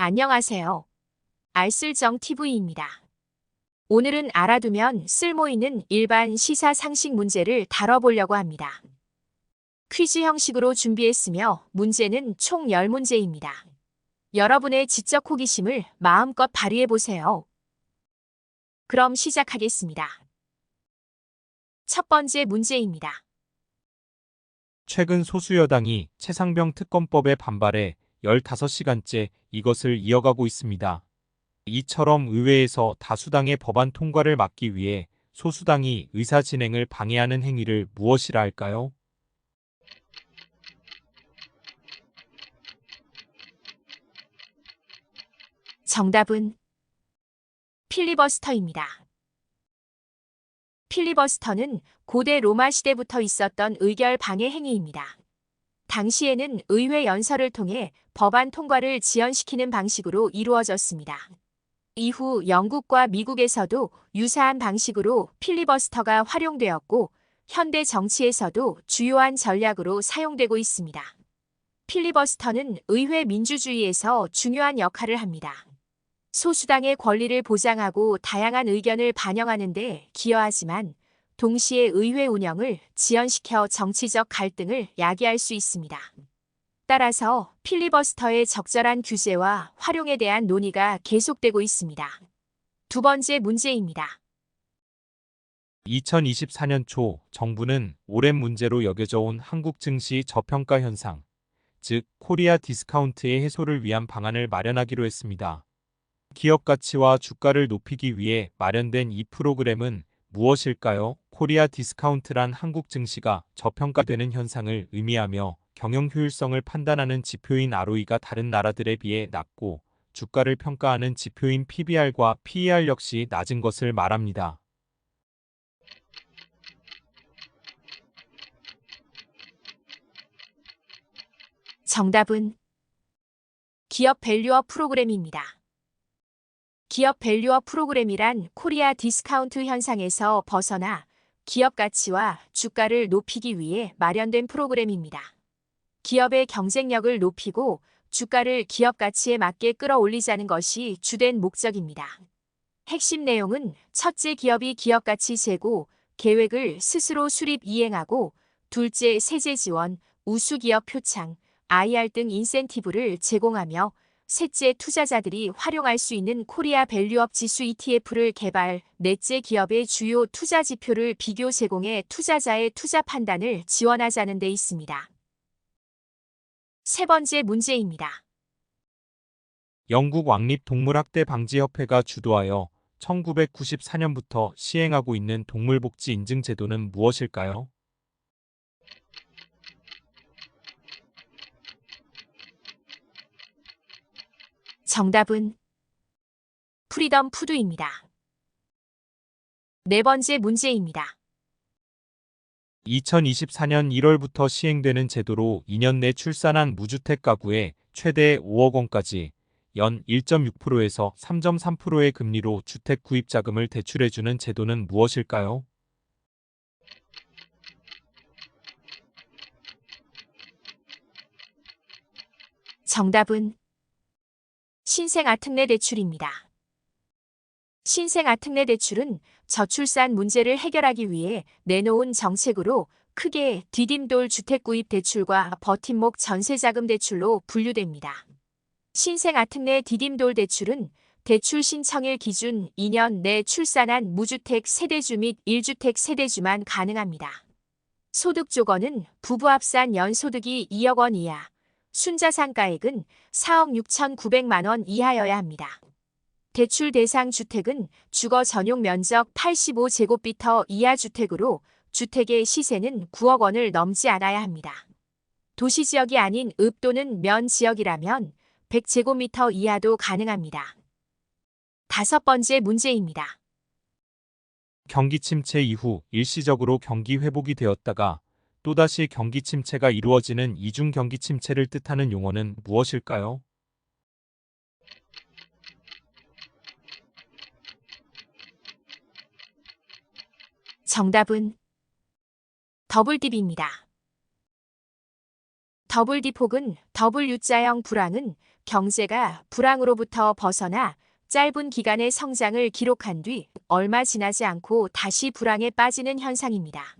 안녕하세요. 알쓸정 TV입니다. 오늘은 알아두면 쓸모 있는 일반 시사 상식 문제를 다뤄보려고 합니다. 퀴즈 형식으로 준비했으며 문제는 총 10문제입니다. 여러분의 지적 호기심을 마음껏 발휘해보세요. 그럼 시작하겠습니다. 첫 번째 문제입니다. 최근 소수여당이 최상병 특검법에 반발해 15시간째 이것을 이어가고 있습니다. 이처럼 의회에서 다수당의 법안 통과를 막기 위해 소수당이 의사 진행을 방해하는 행위를 무엇이라 할까요? 정답은 필리버스터입니다. 필리버스터는 고대 로마 시대부터 있었던 의결 방해 행위입니다. 당시에는 의회 연설을 통해 법안 통과를 지연시키는 방식으로 이루어졌습니다. 이후 영국과 미국에서도 유사한 방식으로 필리버스터가 활용되었고 현대 정치에서도 주요한 전략으로 사용되고 있습니다. 필리버스터는 의회 민주주의에서 중요한 역할을 합니다. 소수당의 권리를 보장하고 다양한 의견을 반영하는 데 기여하지만 동시에 의회 운영을 지연시켜 정치적 갈등을 야기할 수 있습니다. 따라서 필리버스터의 적절한 규제와 활용에 대한 논의가 계속되고 있습니다. 두 번째 문제입니다. 2024년 초 정부는 오랜 문제로 여겨져 온 한국 증시 저평가 현상, 즉 코리아 디스카운트의 해소를 위한 방안을 마련하기로 했습니다. 기업 가치와 주가를 높이기 위해 마련된 이 프로그램은 무엇일까요? 코리아 디스카운트란 한국 증시가 저평가되는 현상을 의미하며 경영 효율성을 판단하는 지표인 ROE가 다른 나라들에 비해 낮고 주가를 평가하는 지표인 PBR과 PER 역시 낮은 것을 말합니다. 정답은 기업 밸류업 프로그램입니다. 기업 밸류업 프로그램이란 코리아 디스카운트 현상에서 벗어나 기업 가치와 주가를 높이기 위해 마련된 프로그램입니다. 기업의 경쟁력을 높이고 주가를 기업 가치에 맞게 끌어올리자는 것이 주된 목적입니다. 핵심 내용은 첫째, 기업이 기업 가치 제고 계획을 스스로 수립 이행하고 둘째, 세제 지원, 우수기업 표창, IR 등 인센티브를 제공하며 셋째, 투자자들이 활용할 수 있는 코리아 밸류업 지수 ETF를 개발, 넷째, 기업의 주요 투자 지표를 비교 제공해 투자자의 투자 판단을 지원하자는 데 있습니다. 세 번째 문제입니다. 영국 왕립동물학대 방지협회가 주도하여 1994년부터 시행하고 있는 동물복지 인증 제도는 무엇일까요? 정답은 프리덤 푸드입니다. 네 번째 문제입니다. 2024년 1월부터 시행되는 제도로 2년 내 출산한 무주택 가구에 최대 5억 원까지 연 1.6%에서 3.3%의 금리로 주택 구입 자금을 대출해주는 제도는 무엇일까요? 정답은 신생아특례 대출입니다. 신생아특례 대출은 저출산 문제를 해결하기 위해 내놓은 정책으로 크게 디딤돌 주택구입 대출과 버팀목 전세자금 대출로 분류됩니다. 신생아특례 디딤돌 대출은 대출 신청일 기준 2년 내 출산한 무주택 세대주 및 1주택 세대주만 가능합니다. 소득 조건은 부부 합산 연소득이 2억 원 이하, 순자산가액은 4억 6,900만 원 이하여야 합니다. 대출 대상 주택은 주거 전용 면적 85제곱미터 이하 주택으로 주택의 시세는 9억 원을 넘지 않아야 합니다. 도시지역이 아닌 읍 또는 면 지역이라면 100제곱미터 이하도 가능합니다. 다섯 번째 문제입니다. 경기 침체 이후 일시적으로 경기 회복이 되었다가 또다시 경기 침체가 이루어지는 이중 경기 침체를 뜻하는 용어는 무엇일까요? 정답은 더블딥입니다. 더블 디폭은 W자형 불황은 경제가 불황으로부터 벗어나 짧은 기간의 성장을 기록한 뒤 얼마 지나지 않고 다시 불황에 빠지는 현상입니다.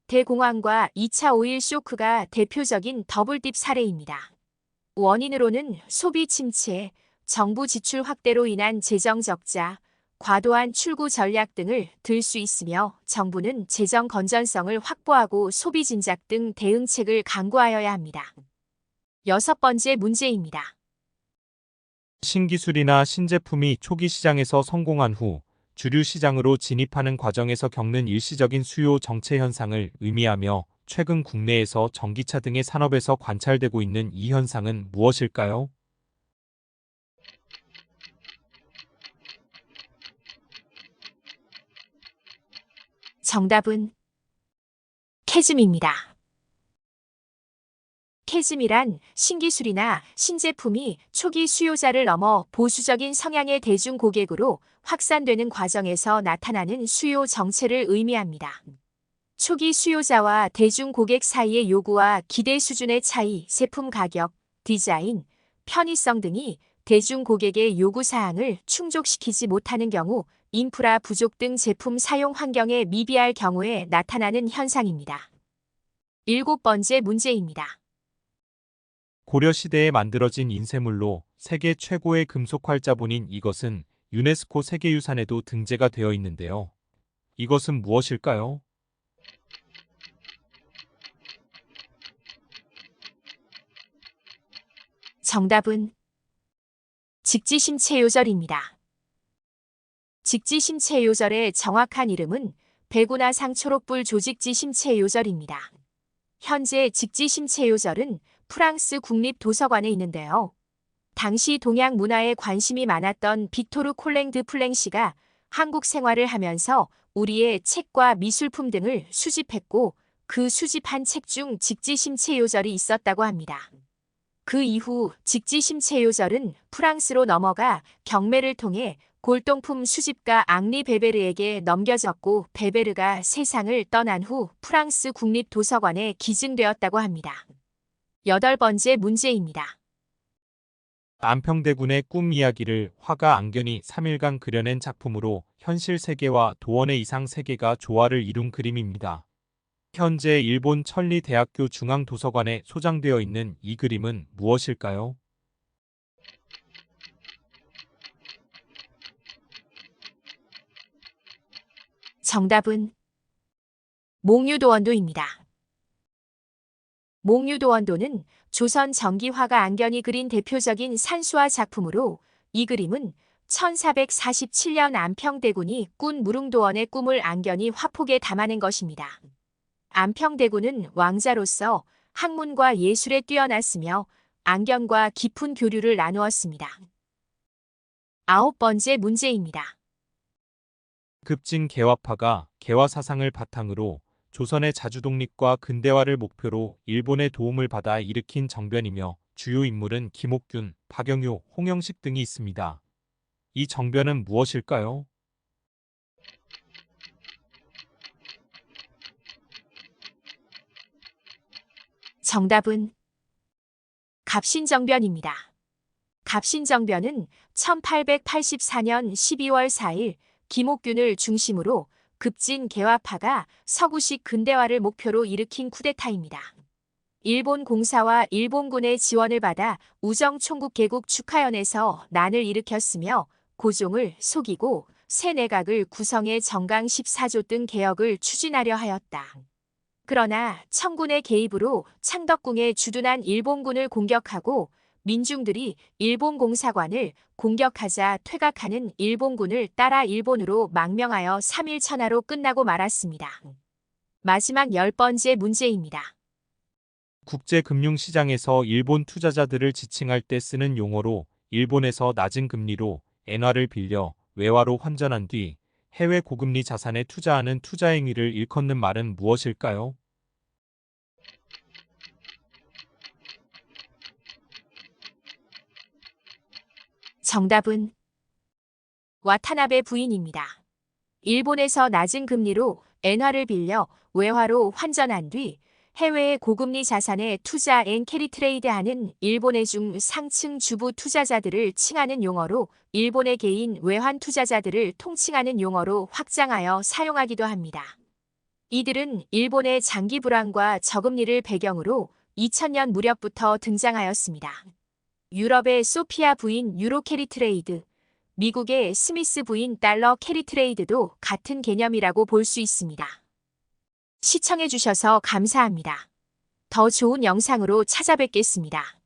대공황과 2차 오일 쇼크가 대표적인 더블딥 사례입니다. 원인으로는 소비 침체, 정부 지출 확대로 인한 재정 적자, 과도한 출구 전략 등을 들 수 있으며 정부는 재정 건전성을 확보하고 소비 진작 등 대응책을 강구하여야 합니다. 6번째 문제입니다. 신기술이나 신제품이 초기 시장에서 성공한 후 주류 시장으로 진입하는 과정에서 겪는 일시적인 수요 정체 현상을 의미하며 최근 국내에서 전기차 등의 산업에서 관찰되고 있는 이 현상은 무엇일까요? 정답은 캐즘입니다. 캐즘이란 신기술이나 신제품이 초기 수요자를 넘어 보수적인 성향의 대중 고객으로 확산되는 과정에서 나타나는 수요 정체를 의미합니다. 초기 수요자와 대중 고객 사이의 요구와 기대 수준의 차이, 제품 가격, 디자인, 편의성 등이 대중 고객의 요구 사항을 충족시키지 못하는 경우, 인프라 부족 등 제품 사용 환경에 미비할 경우에 나타나는 현상입니다. 7번째 문제입니다. 고려시대에 만들어진 인쇄물로 세계 최고의 금속 활자본인 이것은 유네스코 세계유산에도 등재가 되어 있는데요. 이것은 무엇일까요? 정답은 직지심체요절입니다. 직지심체요절의 정확한 이름은 베고나상 초록불 조직지심체요절입니다. 현재 직지심체요절은 프랑스 국립도서관에 있는데요. 당시 동양 문화에 관심이 많았던 빅토르 콜랭드 플랭시가 한국 생활을 하면서 우리의 책과 미술품 등을 수집했고 그 수집한 책 중 직지심체요절이 있었다고 합니다. 그 이후 직지심체요절은 프랑스로 넘어가 경매를 통해 골동품 수집가 앙리 베베르에게 넘겨졌고 베베르가 세상을 떠난 후 프랑스 국립도서관에 기증되었다고 합니다. 8번째 문제입니다. 안평대군의 꿈 이야기를 화가 안견이 3일간 그려낸 작품으로 현실 세계와 도원의 이상 세계가 조화를 이룬 그림입니다. 현재 일본 천리대학교 중앙도서관에 소장되어 있는 이 그림은 무엇일까요? 정답은 몽유도원도입니다. 몽유도원도는 조선 전기화가 안견이 그린 대표적인 산수화 작품으로 이 그림은 1447년 안평대군이 꾼 무릉도원의 꿈을 안견이 화폭에 담아낸 것입니다. 안평대군은 왕자로서 학문과 예술에 뛰어났으며 안견과 깊은 교류를 나누었습니다. 9번째 문제입니다. 급진 개화파가 개화 사상을 바탕으로 조선의 자주독립과 근대화를 목표로 일본의 도움을 받아 일으킨 정변이며 주요 인물은 김옥균, 박영효, 홍영식 등이 있습니다. 이 정변은 무엇일까요? 정답은 갑신정변입니다. 갑신정변은 1884년 12월 4일 김옥균을 중심으로 급진 개화파가 서구식 근대화를 목표로 일으킨 쿠데타입니다. 일본 공사와 일본군의 지원을 받아 우정총국 개국 축하연에서 난을 일으켰으며 고종을 속이고 새 내각을 구성해 정강 14조 등 개혁을 추진하려 하였다. 그러나 청군의 개입으로 창덕궁에 주둔한 일본군을 공격하고 민중들이 일본 공사관을 공격하자 퇴각하는 일본군을 따라 일본으로 망명하여 3일 천하로 끝나고 말았습니다. 마지막 10번째 문제입니다. 국제금융시장에서 일본 투자자들을 지칭할 때 쓰는 용어로 일본에서 낮은 금리로 엔화를 빌려 외화로 환전한 뒤 해외 고금리 자산에 투자하는 투자행위를 일컫는 말은 무엇일까요? 정답은 와타나베 부인입니다. 일본에서 낮은 금리로 엔화를 빌려 외화로 환전한 뒤 해외의 고금리 자산에 투자 앤 캐리 트레이드하는 일본의 중상층 주부 투자자들을 칭하는 용어로 일본의 개인 외환 투자자들을 통칭하는 용어로 확장하여 사용하기도 합니다. 이들은 일본의 장기 불황과 저금리를 배경으로 2000년 무렵부터 등장하였습니다. 유럽의 소피아 부인 유로 캐리 트레이드, 미국의 스미스 부인 달러 캐리 트레이드도 같은 개념이라고 볼 수 있습니다. 시청해주셔서 감사합니다. 더 좋은 영상으로 찾아뵙겠습니다.